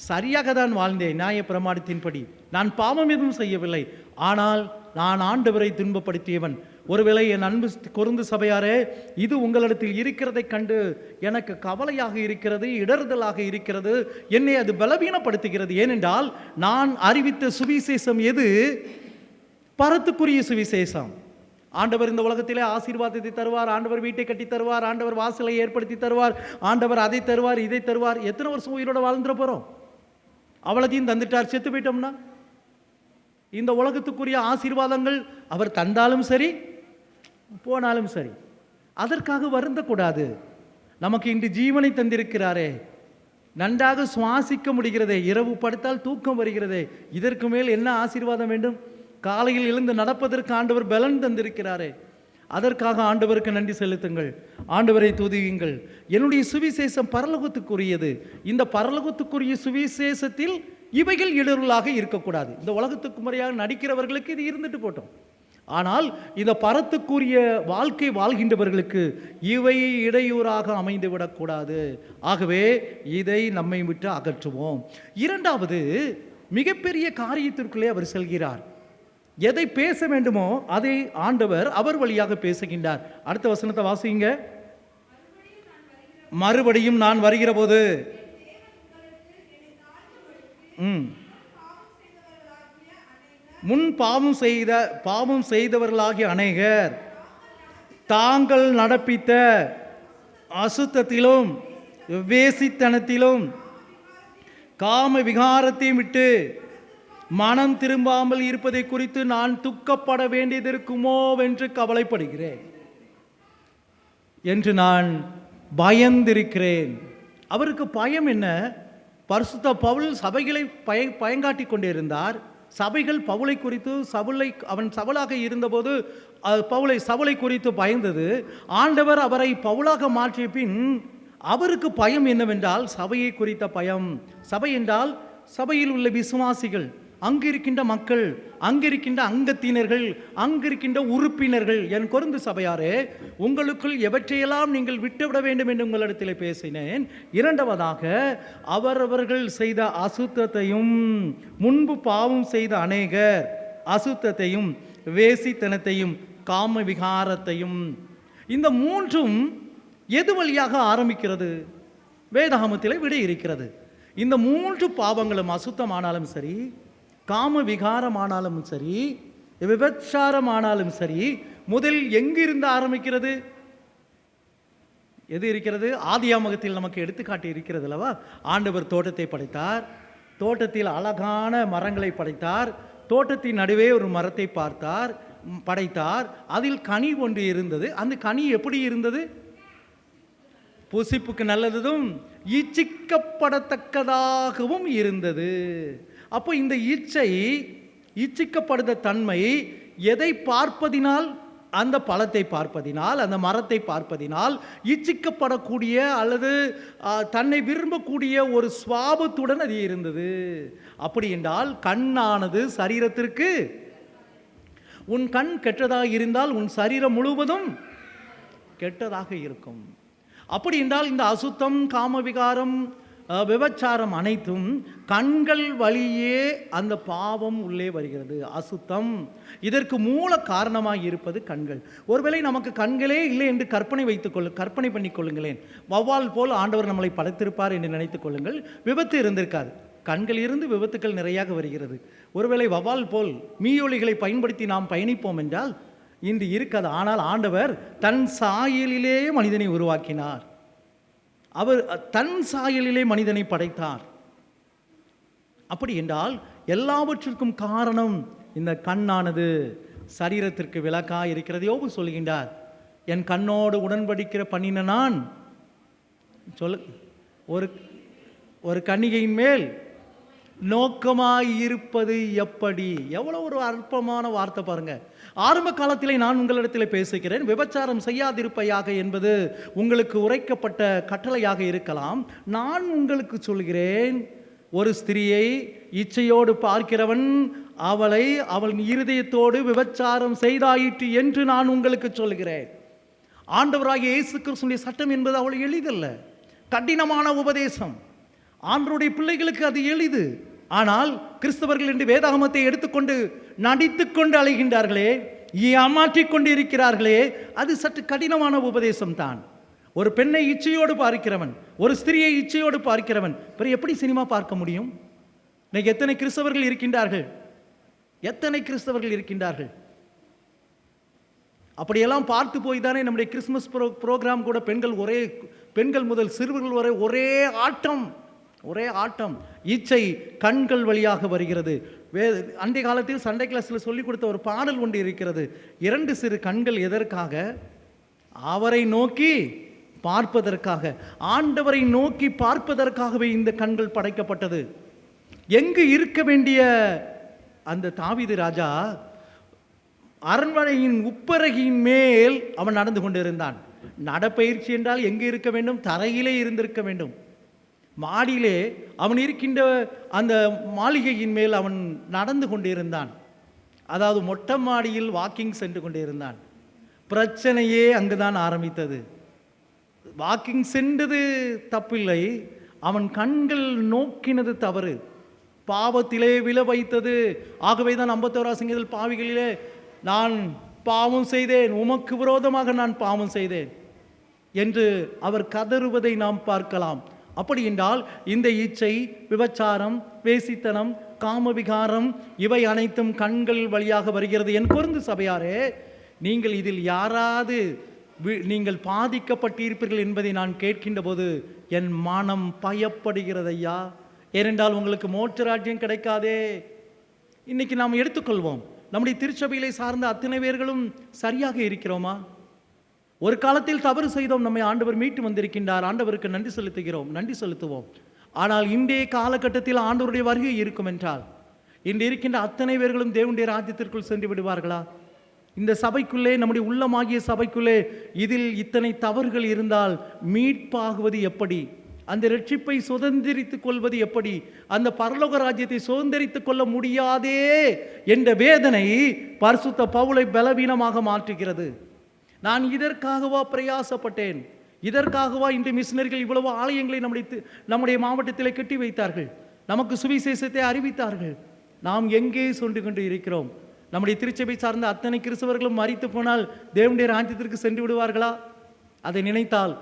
சரியாக தான் வாழ்ந்தேன், நியாய பிரமாணத்தின்படி நான் பாவம் எதுவும் செய்யவில்லை, ஆனால் நான் ஆண்டவரை துன்பப்படுத்தியவன். ஒருவேளை என் அன்பு கொருந்து சபையாரே, இது உங்களிடத்தில் இருக்கிறதை கண்டு எனக்கு கவலையாக இருக்கிறது, இடறுதலாக இருக்கிறது, என்னை அது பலவீனப்படுத்துகிறது. ஏனென்றால் நான் அறிவித்த சுவிசேஷம் எது? பரத்துக்குரிய சுவிசேஷம். ஆண்டவர் இந்த உலகத்திலே ஆசீர்வாதத்தை தருவார், ஆண்டவர் வீட்டை கட்டி தருவார், ஆண்டவர் வாசலை ஏற்படுத்தி தருவார், ஆண்டவர் அதை தருவார், இதை தருவார். எத்தனை வருஷம் உயிரோட வாழ்ந்துட போகிறோம்? அவ்வளோத்தையும் தந்துட்டார், செத்து போயிட்டோம்னா? இந்த உலகத்துக்குரிய ஆசீர்வாதங்கள் அவர் தந்தாலும் சரி, போனாலும் சரி, அதற்காக வருந்தக்கூடாது. நமக்கு இன்று ஜீவனை தந்திருக்கிறாரே, நன்றாக சுவாசிக்க முடிகிறதே, இரவு படுத்தால் தூக்கம் வருகிறதே, இதற்கு மேல் என்ன ஆசீர்வாதம் வேண்டும்? காலையில் எழுந்து நடப்பதற்கு ஆண்டவர் பலன் தந்திருக்கிறாரே, அதற்காக ஆண்டவருக்கு நன்றி செலுத்துங்கள், ஆண்டவரை துதியுங்கள். என்னுடைய சுவிசேஷம் பரலோகத்துக்குரியது. இந்த பரலோகத்துக்குரிய சுவிசேஷத்தில் இவைகள் இடருளாக இருக்கக்கூடாது. இந்த உலகத்துக்கு முறையாக நடிக்கிறவர்களுக்கு இது இருந்துட்டு போட்டோம். ஆனால் இந்த பரத்துக்குரிய வாழ்க்கை வாழ்கின்றவர்களுக்கு இவை இடையூறாக அமைந்து விடக்கூடாது. ஆகவே இதை நம்மை விட்டு அகற்றுவோம். இரண்டாவது, மிகப்பெரிய காரியத்திற்குள்ளே அவர் செல்கிறார். எதை பேச வேண்டுமோ அதை ஆண்டவர் அவர் வழியாக பேசுகின்றார். அடுத்த வசனத்தை வாசிங்க. மறுபடியும் நான் வருகிற போது முன் பாவம் செய்தவர்களாகிய அநேகர் தாங்கள் நடப்பித்த அசுத்தத்திலும் வேசித்தனத்திலும் காம விகாரத்தையும் விட்டு மனம் திரும்பாமல் இருப்பதை குறித்து நான் துக்கப்பட வேண்டியதிருக்குமோ என்று கவலைப்படுகிறேன் என்று நான் பயந்திருக்கிறேன். அவருக்கு பயம் என்ன? பரிசுத்த பவுல் சபைகளை பயங்காட்டி கொண்டிருந்தார். சபைகள் பவுலை குறித்து, அவன் சவுலாக இருந்தபோது சவுலை குறித்து பயந்தது. ஆண்டவர் அவரை பவுலாக மாற்றிய பின் அவருக்கு பயம் என்னவென்றால் சபையை குறித்த பயம். சபை என்றால் சபையில் உள்ள விசுவாசிகள், அங்கிருக்கின்ற மக்கள், அங்கிருக்கின்ற அங்கத்தினர்கள், அங்கிருக்கின்ற உறுப்பினர்கள். என் கொருந்து சபையாரே, உங்களுக்குள் எவற்றையெல்லாம் நீங்கள் விட்டுவிட வேண்டும் என்று உங்களிடத்தில் பேசினேன். இரண்டாவதாக, அவரவர்கள் செய்த அசுத்தத்தையும், முன்பு பாவம் செய்த அநேகர் அசுத்தத்தையும் வேசித்தனத்தையும் காம விகாரத்தையும். இந்த மூன்றும் எது வழியாக ஆரம்பிக்கிறது? வேதாகமத்திலே விட இருக்கிறது. இந்த மூன்று பாவங்களும், அசுத்தமானாலும் சரி, காம விகாரமானாலும் சரி, விபச்சாரமானாலும் சரி, முதல் எங்கிருந்து ஆரம்பிக்கிறது? எது இருக்கிறது? ஆதியாமத்தில் நமக்கு எடுத்துக்காட்டி இருக்கிறது அல்லவா? ஆண்டவர் தோட்டத்தை படைத்தார், தோட்டத்தில் அழகான மரங்களை படைத்தார், தோட்டத்தின் நடுவே ஒரு மரத்தை படைத்தார். அதில் கனி ஒன்று இருந்தது. அந்த கனி எப்படி இருந்தது? புசிப்புக்கு நல்லதும் இச்சிக்கப்படத்தக்கதாகவும் இருந்தது. அப்போ இந்த இச்சிக்கப்படுத தன்மை எதை பார்ப்பதினால்? அந்த பழத்தை பார்ப்பதினால், அந்த மரத்தை பார்ப்பதினால் இச்சிக்கப்படக்கூடிய அல்லது தன்னை விரும்பக்கூடிய ஒரு சுவாபத்துடன் அது இருந்தது. அப்படி என்றால் கண்ணானது சரீரத்திற்கு, உன் கண் கெட்டதாக இருந்தால் உன் சரீரம் முழுவதும் கெட்டதாக இருக்கும். அப்படி என்றால் இந்த அசுத்தம், காமவிகாரம், விபச்சாரம் அனைத்தும் கண்கள் வழியே அந்த பாவம் உள்ளே வருகிறது. அசுத்தம் இதற்கு மூல காரணமாக இருப்பது கண்கள். ஒருவேளை நமக்கு கண்களே இல்லை என்று கற்பனை பண்ணி கொள்ளுங்களேன். வௌவால் போல் ஆண்டவர் நம்மளை படைத்திருப்பார் என்று நினைத்துக் கொள்ளுங்கள். விபத்து இருந்திருக்காது. கண்கள் இருந்து விபத்துக்கள் நிறையாக வருகிறது. ஒருவேளை வௌவால் போல் மீயொலிகளை பயன்படுத்தி நாம் பயணிப்போம் என்றால் இன்று இருக்காது. ஆனால் ஆண்டவர் தன் சாயலிலே மனிதனை உருவாக்கினார். அவர் தன் சாயலிலே மனிதனை படைத்தார். அப்படி என்றால் எல்லாவற்றிற்கும் காரணம் இந்த கண்ணானது சரீரத்திற்கு விளக்காக இருக்கிறது. யோபு சொல்கின்றார், என் கண்ணோடு உடன்படிக்கிற பண்ணின நான் ஒரு கன்னிகையின் மேல் நோக்கமாய் இருப்பது எப்படி? எவ்வளவு ஒரு அற்பமான வார்த்தை பாருங்க. ஆரம்ப காலத்திலே நான் உங்களிடத்தில் பேசுகிறேன், விபச்சாரம் செய்யாதிருப்பையாக என்பது உங்களுக்கு உரைக்கப்பட்ட கட்டளையாக இருக்கலாம். நான் உங்களுக்கு சொல்கிறேன், ஒரு ஸ்திரியை இச்சையோடு பார்க்கிறவன் அவள் இருதயத்தோடு விபச்சாரம் செய்தாயிற்று என்று நான் உங்களுக்கு சொல்கிறேன். ஆண்டவராகிய இயேசு கிறிஸ்துவின் சட்டம் என்பது அவள் எளிதல்ல, கடினமான உபதேசம். ஆண்டவருடைய பிள்ளைகளுக்கு அது எளிது. ஆனால் கிறிஸ்தவர்கள் என்று வேதாகமத்தை எடுத்துக்கொண்டு நடித்துக்கொண்டு அலைகின்றார்களே, ஏமாற்றிக் கொண்டு இருக்கிறார்களே, அது சற்று கடினமான உபதேசம் தான். ஒரு பெண்ணை இச்சையோடு பார்க்கிறவன், ஒரு ஸ்திரியை இச்சையோடு பார்க்கிறவன் பிறகு எப்படி சினிமா பார்க்க முடியும்? இன்னைக்கு எத்தனை கிறிஸ்தவர்கள் இருக்கின்றார்கள், எத்தனை கிறிஸ்தவர்கள் இருக்கின்றார்கள். அப்படியெல்லாம் பார்த்து போய் தானே நம்முடைய கிறிஸ்துமஸ் ப்ரோக்ராம் கூட பெண்கள் முதல் சிறுவர்கள் வரை ஒரே ஆட்டம், ஒரே ஆட்டம். இச்சை கண்கள் வழியாக வருகிறது. அன்றைய காலத்தில் சண்டே கிளாஸில் சொல்லிக் கொடுத்த ஒரு பாடல் ஒன்று இருக்கிறது. 2 சிறு கண்கள் எதற்காக? அவரை நோக்கி பார்ப்பதற்காக, ஆண்டவரை நோக்கி பார்ப்பதற்காகவே இந்த கண்கள் படைக்கப்பட்டது. எங்கு இருக்க வேண்டிய அந்த தாவீது ராஜா அரண்மனையின் உப்பரகியின் மேல் அவன் நடந்து கொண்டிருந்தான். நடப்பயிற்சி என்றால் எங்கு இருக்க வேண்டும்? தரையிலே இருந்திருக்க வேண்டும். மாடியிலே அவன் இருக்கின்ற அந்த மாளிகையின் மேல் அவன் நடந்து கொண்டிருந்தான். அதாவது மொட்டை மாடியில் வாக்கிங் சென்று கொண்டிருந்தான். பிரச்சனையே அங்குதான் ஆரம்பித்தது. வாக்கிங் சென்றது தப்பில்லை, அவன் கண்கள் நோக்கினது தவறு, பாவத்திலே விழ வைத்தது. ஆகவே தான் 51 சங்கீதத்தில் பாவிகளிலே நான் பாவம் செய்தேன், உமக்கு விரோதமாக நான் பாவம் செய்தேன் என்று அவர் கதறுவதை நாம் பார்க்கலாம். அப்படி என்றால் இந்த இச்சை, விபச்சாரம், வேசித்தனம், காமவிகாரம் இவை அனைத்தும் கண்கள் வழியாக வருகிறது. என் பொருந்து சபையாரே, நீங்கள் இதில் யாராவது நீங்கள் பாதிக்கப்பட்டிருப்பீர்கள் என்பதை நான் கேட்கின்ற போது என் மனம் பயப்படுகிறது ஐயா. ஏனென்றால் உங்களுக்கு மோட்ச ராஜ்யம் கிடைக்காதே. இன்னைக்கு நாம் எடுத்துக்கொள்வோம், நம்முடைய திருச்சபையிலே சார்ந்த அத்தனை பேர்களும் சரியாக இருக்கிறோமா? ஒரு காலத்தில் தவறு செய்தோம், நம்மை ஆண்டவர் மீட்டு வந்திருக்கின்றார், ஆண்டவருக்கு நன்றி செலுத்துகிறோம், நன்றி செலுத்துவோம். ஆனால் இன்றைய காலகட்டத்தில் ஆண்டவருடைய வருகை இருக்கும் என்றால் இன்று இருக்கின்ற அத்தனை பேர்களும் தேவனுடைய ராஜ்யத்திற்குள் சென்று விடுவார்களா? இந்த சபைக்குள்ளே, நம்முடைய உள்ளமாகிய சபைக்குள்ளே இதில் இத்தனை தவறுகள் இருந்தால் மீட்பாகுவது எப்படி? அந்த ரட்சிப்பை சுதந்திரித்துக் கொள்வது எப்படி? அந்த பரலோக ராஜ்யத்தை சுதந்திரித்துக் கொள்ள முடியாதே என்ற வேதனை பரிசுத்த பவுலை பலவீனமாக மாற்றுகிறது. நான் இதற்காகவா பிரயாசப்பட்டேன்? இதற்காகவா இன்று மிஷனரிகள் இவ்வளவு ஆலயங்களை நம்முடைய மாவட்டத்தில் கட்டி வைத்தார்கள், நமக்கு சுவிசேஷத்தை அறிவித்தார்கள். நாம் எங்கே சென்று கொண்டு இருக்கிறோம்? நம்முடைய திருச்சபை சார்ந்த அத்தனை கிறிஸ்தவர்களும் மரித்து போனால் தேவனுடைய ராஜ்யத்திற்கு சென்று விடுவார்களா? அதை நினைத்தால்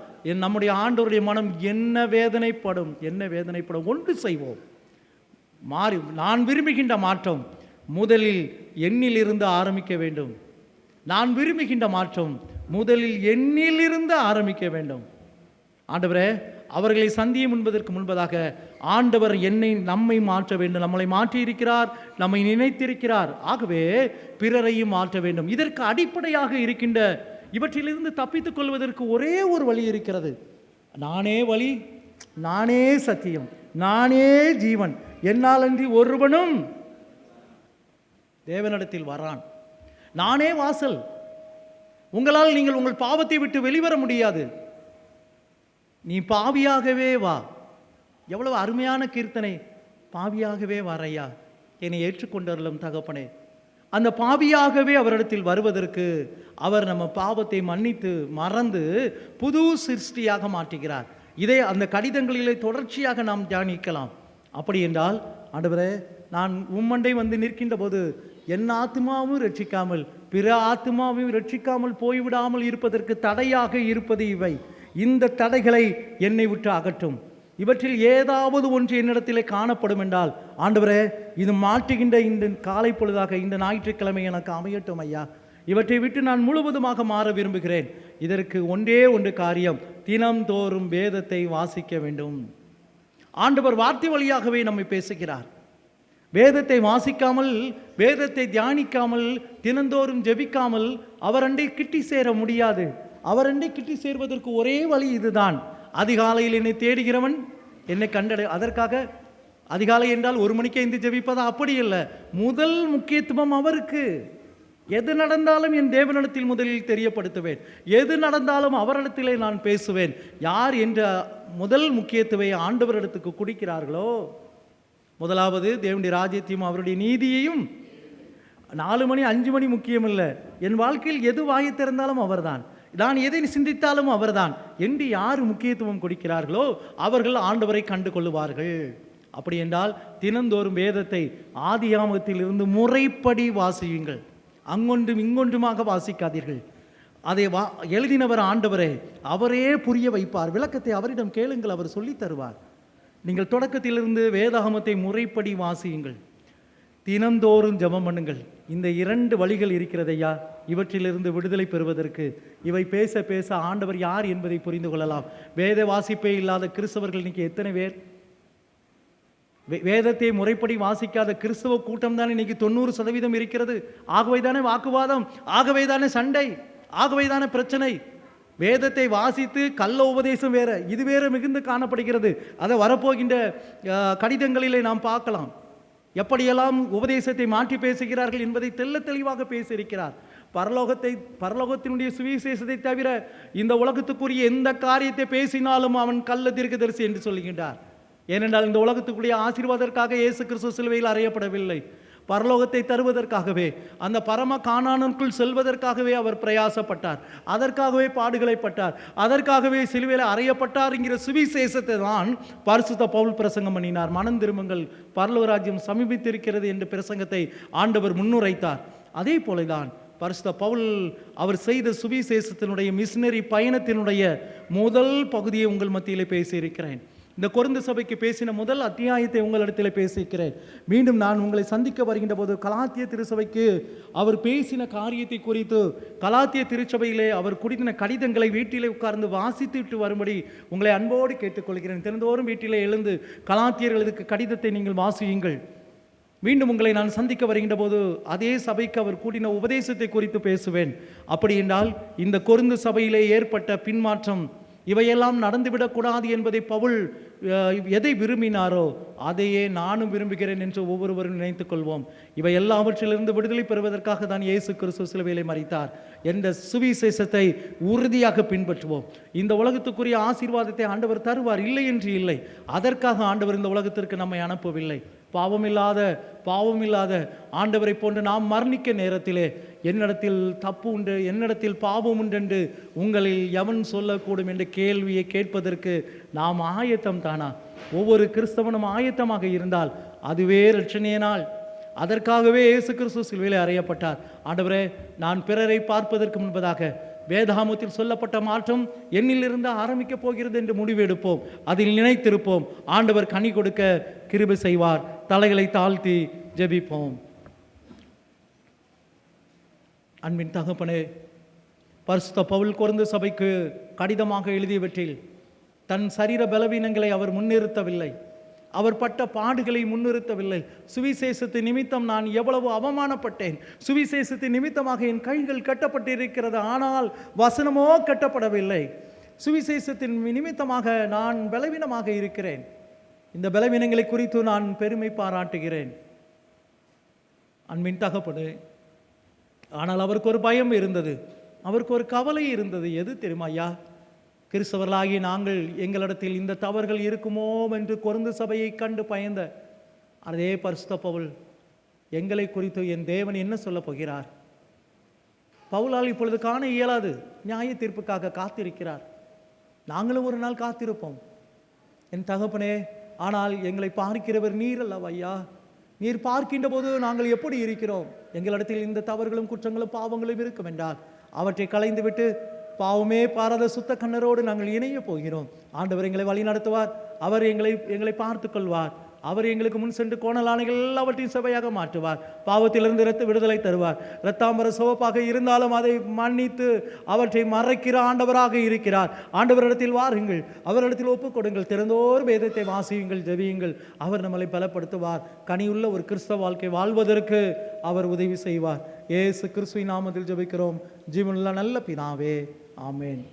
நம்முடைய ஆண்டவருடைய மனம் என்ன வேதனைப்படும், என்ன வேதனைப்படும். ஒன்று செய்வோம், நான் விரும்புகின்ற மாற்றம் முதலில் எண்ணிலிருந்து ஆரம்பிக்க வேண்டும். நான் விரும்புகின்ற மாற்றம் முதலில் எண்ணிலிருந்து ஆரம்பிக்க வேண்டும். ஆண்டவரே, அவர்களை சந்தியும் என்பதற்கு முன்பதாக ஆண்டவர் நம்மை மாற்ற வேண்டும். நம்மளை மாற்றி இருக்கிறார், நம்மை நினைத்திருக்கிறார். ஆகவே பிறரையும் மாற்ற வேண்டும். இதற்கு அடிப்படையாக இருக்கின்ற இவற்றிலிருந்து தப்பித்துக் கொள்வதற்கு ஒரே ஒரு வழி இருக்கிறது. நானே வழி, நானே சத்தியம், நானே ஜீவன், என்னால் அன்றி ஒருவனும் தேவனிடத்தில் வரான். நானே வாசல். உங்களால் நீங்கள் உங்கள் பாவத்தை விட்டு வெளிவர முடியாது. நீ பாவியாகவே வா. எவ்வளவு அருமையான கீர்த்தனை! பாவியாகவே வரையா, என்னை ஏற்றுக்கொண்டருளும் தகப்பனே. அந்த பாவியாகவே அவரிடத்தில் வருவதற்கு அவர் நம்ம பாவத்தை மன்னித்து மறந்து புது சிருஷ்டியாக மாற்றுகிறார். இதை அந்த கடிதங்களிலே தொடர்ச்சியாக நாம் தியானிக்கலாம். அப்படி என்றால், ஆண்டவரே, நான் உம்மண்டை வந்து நிற்கின்ற போது என் ஆத்மாவும் ரட்சிக்காமல் பிற ஆத்மாவையும் ரட்சிக்காமல் போய்விடாமல் இருப்பதற்கு தடையாக இருப்பது இவை. இந்த தடைகளை என்னை விட்டு அகற்றும். இவற்றில் ஏதாவது ஒன்று என்னிடத்திலே காணப்படும் என்றால், ஆண்டவரே, இது மாற்றுகின்ற இந்த காலை பொழுதாக இந்த ஞாயிற்றுக்கிழமை எனக்கு அமையட்டும் ஐயா. இவற்றை விட்டு நான் முழுவதுமாக மாற விரும்புகிறேன். இதற்கு ஒன்றே ஒன்று காரியம், தினம்தோறும் வேதத்தை வாசிக்க வேண்டும். ஆண்டவர் வார்த்தை வழியாகவே நம்மை பேசுகிறார். வேதத்தை வாசிக்காமல், வேதத்தை தியானிக்காமல், தினந்தோறும் ஜெபிக்காமல் அவரண்டை கிட்டி சேர முடியாது. அவரண்டை கிட்டி சேர்வதற்கு ஒரே வழி இதுதான். அதிகாலையில் என்னை தேடுகிறவன் என்னை கண்டடை. அதற்காக அதிகாலை என்றால் 1 மணிக்கு எழுந்து ஜெபிப்பதா? அப்படி இல்லை. முதல் முக்கியத்துவம் அவருக்கு. எது நடந்தாலும் என் தேவனிடத்தில் முதலில் தெரியப்படுத்துவேன். எது நடந்தாலும் அவரிடத்திலே நான் பேசுவேன். யார் என்ற முதல் முக்கியத்துவை ஆண்டவரிடத்துக்கு குடிக்கிறார்களோ, முதலாவது தேவனுடைய ராஜ்யத்தையும் அவருடைய நீதியையும். 4 மணி 5 மணி முக்கியம் இல்லை. என் வாழ்க்கையில் எது வாயை திறந்தாலும் அவர்தான். நான் எதை சிந்தித்தாலும் அவர்தான் என்று யார் முக்கியத்துவம் கொடுக்கிறார்களோ அவர்கள் ஆண்டவரை கண்டு கொள்ளுவார்கள். அப்படி என்றால் தினந்தோறும் வேதத்தை ஆதியாமத்திலிருந்து முறைப்படி வாசியுங்கள். அங்கொன்றும் இங்கொன்றுமாக வாசிக்காதீர்கள். அதை எழுதினவர் ஆண்டவரே, அவரே புரிய வைப்பார். விளக்கத்தை அவரிடம் கேளுங்கள், அவர் சொல்லித் தருவார். நீங்கள் தொடக்கத்திலிருந்து வேதாகமத்தை முறைப்படி வாசியுங்கள். தினந்தோறும் ஜெபம் பண்ணுங்கள். இந்த 2 வழிகள் இருக்கிறதையா இவற்றிலிருந்து விடுதலை பெறுவதற்கு. இவை பேச பேச ஆண்டவர் யார் என்பதை புரிந்து கொள்ளலாம். வேத வாசிப்பே இல்லாத கிறிஸ்தவர்கள் இன்னைக்கு எத்தனை பேர்? வேதத்தை முறைப்படி வாசிக்காத கிறிஸ்தவ கூட்டம் தான் இன்னைக்கு 90% இருக்கிறது. ஆகவே தானே வாக்குவாதம், ஆகவே தானே சண்டை, ஆகவே தானே பிரச்சனை. வேதத்தை வாசித்து கள்ள உபதேசம் வேற, இது வேற மிகுந்து காணப்படுகிறது. அதை வரப்போகின்ற கடிதங்களிலே நாம் பார்க்கலாம். எப்படியெல்லாம் உபதேசத்தை மாற்றி பேசுகிறார்கள் என்பதை தெளிவாக பேசியிருக்கிறார். பரலோகத்தினுடைய சுவிசேஷத்தை தவிர இந்த உலகத்துக்குரிய எந்த காரியத்தை பேசினாலும் அவன் கள்ள தீர்க்கதரிசி என்று சொல்லுகின்றார். ஏனென்றால் இந்த உலகத்துக்குரிய ஆசீர்வாதத்திற்காக இயேசு கிறிஸ்து சிலுவையில் அறையப்படவில்லை, பரலோகத்தை தருவதற்காகவே, அந்த பரம கானானுக்குள் செல்வதற்காகவே அவர் பிரயாசப்பட்டார். அதற்காகவே பாடுகளை பட்டார், அதற்காகவே சிலுவையில் அறையப்பட்டார் என்கிற சுவிசேஷத்தை தான் பரிசுத்த பவுல் பிரசங்கம் பண்ணினார். மனம் திரும்புங்கள், பரலோக ராஜ்யம் சமீபித்திருக்கிறது என்ற பிரசங்கத்தை ஆண்டவர் முன்னுரைத்தார். அதே போலதான் பரிசுத்த பவுல் அவர் செய்த சுவிசேஷத்தினுடைய மிஷனரி பயணத்தினுடைய முதல் பகுதியை உங்கள் மத்தியிலே பேசியிருக்கிறேன். இந்த கொரிந்து சபைக்கு பேசின முதல் அத்தியாயத்தை உங்களிடத்தில் பேசியிருக்கிறேன். மீண்டும் நான் உங்களை சந்திக்க வருகின்ற போது கலாத்திய திருச்சபைக்கு அவர் பேசின காரியத்தை குறித்து, கலாத்திய திருச்சபையிலே அவர் குடித்தின கடிதங்களை வீட்டிலே உட்கார்ந்து வாசித்துவிட்டு வரும்படி உங்களை அன்போடு கேட்டுக்கொள்கிறேன். தினந்தோறும் வீட்டிலே எழுந்து கலாத்தியர்களுக்கு கடிதத்தை நீங்கள் வாசியுங்கள். மீண்டும் உங்களை நான் சந்திக்க வருகின்ற போது அதே சபைக்கு அவர் கூட்டின உபதேசத்தை குறித்து பேசுவேன். அப்படி என்றால் இந்த கொரிந்து சபையிலே ஏற்பட்ட பின்மாற்றம் இவையெல்லாம் நடந்துவிடக்கூடாது என்பதை பவுல் எதை விரும்பினாரோ அதையே நானும் விரும்புகிறேன் என்று ஒவ்வொருவரும் நினைத்துக் கொள்வோம். இவை எல்லாவற்றிலிருந்து விடுதலை பெறுவதற்காக தான் இயேசு கிறிஸ்து சிலுவையிலே மரித்தார் என்ற சுவிசேஷத்தை உறுதியாக பின்பற்றுவோம். இந்த உலகத்துக்குரிய ஆசீர்வாதத்தை ஆண்டவர் தருவார், இல்லை என்று இல்லை. அதற்காக ஆண்டவர் இந்த உலகத்திற்கு நம்மை அனுப்பவில்லை. பாவமில்லாத ஆண்டவரை போன்று நாம் மரணிக்க நேரத்திலே என்னிடத்தில் தப்பு உண்டு, என்னிடத்தில் பாவம் உண்டு என்று உங்களில் எவன் சொல்லக்கூடும் என்ற கேள்வியை கேட்பதற்கு நாம் ஆயத்தம் தானா? ஒவ்வொரு கிறிஸ்தவனும் ஆயத்தமாக இருந்தால் அதுவே இரட்சணிய நாள். அதற்காகவே இயேசு கிறிஸ்து சிலுவையிலே அறையப்பட்டார். ஆண்டவரே, நான் பிறரை பார்ப்பதற்கு முன்பதாக வேதாகமத்தில் சொல்லப்பட்ட மாற்றம் என்னிலிருந்து ஆரம்பிக்க போகிறது என்று முடிவெடுப்போம். அதில் நினைத்திருப்போம். ஆண்டவர் கனி கொடுக்க கிருபை செய்வார். தலைகளை தாழ்த்தி ஜெபிப்போம். அன்பின் தகப்பனே, பரிசுத்த பவுல் கொரிந்து சபைக்கு கடிதமாக எழுதியவற்றில் தன் சரீர பலவீனங்களை அவர் முன்னிறுத்தவில்லை, அவர் பட்ட பாடுகளை முன்னிறுத்தவில்லை. சுவிசேஷத்து நிமித்தம் நான் எவ்வளவு அவமானப்பட்டேன், சுவிசேஷத்து நிமித்தமாக என் கைகள் கட்டப்பட்டிருக்கிறது, ஆனால் வசனமோ கட்டப்படவில்லை. சுவிசேஷத்தின் நிமித்தமாக நான் பலவீனமாக இருக்கிறேன். இந்த பலவீனங்களை குறித்து நான் பெருமை பாராட்டுகிறேன். அன்பின் தகப்பனே, ஆனால் அவருக்கு ஒரு பயம் இருந்தது, அவருக்கு ஒரு கவலை இருந்தது. எது தெரியுமா ஐயா? கிறிஸ்தவர்களாகி நாங்கள் எங்களிடத்தில் இந்த தவறுகள் இருக்குமோ என்று கொரிந்து சபையை கண்டு பயந்த அதே பரிசுத்த பவுல் எங்களை குறித்து என் தேவன் என்ன சொல்ல போகிறார்? பவுலால் இப்பொழுது காண இயலாது, நியாய தீர்ப்புக்காக காத்திருக்கிறார். நாங்களும் ஒரு நாள் காத்திருப்போம் என் தகப்பனே. ஆனால் எங்களை பார்க்கிறவர் நீர் அல்லவா ஐயா? நீர் பார்க்கின்ற போது நாங்கள் எப்படி இருக்கிறோம்? எங்களிடத்தில் இந்த தவறுகளும் குற்றங்களும் பாவங்களும் இருக்கும் என்றால் அவற்றை களைந்துவிட்டு பாவமே பாராத சுத்த கண்ணரோடு நாங்கள் இணைய போகிறோம். ஆண்டவர் எங்களை வழி நடத்துவார். அவர் எங்களை பார்த்து கொள்வார். அவர் எங்களுக்கு முன் சென்று கோணலானைகள் எல்லாவற்றையும் சபையாக மாற்றுவார். பாவத்திலிருந்து விடுதலை தருவார். இரத்தாம்பர சிவப்பாக இருந்தாலும் அதை மன்னித்து அவற்றை மறைக்கிற ஆண்டவராக இருக்கிறார். ஆண்டவரிடத்தில் வாருங்கள், அவரிடத்தில் ஒப்புக் கொடுங்கள், திறந்தோர் வேதத்தை வாசியுங்கள், ஜெபியுங்கள். அவர் நம்மளை பலப்படுத்துவார். கனியுள்ள ஒரு கிறிஸ்தவ வாழ்க்கை வாழ்வதற்கு அவர் உதவி செய்வார். இயேசு கிறிஸ்துவின் நாமத்தில் ஜெபிக்கிறோம் ஜீவனுள்ள நல்ல பிதாவே, ஆமென்.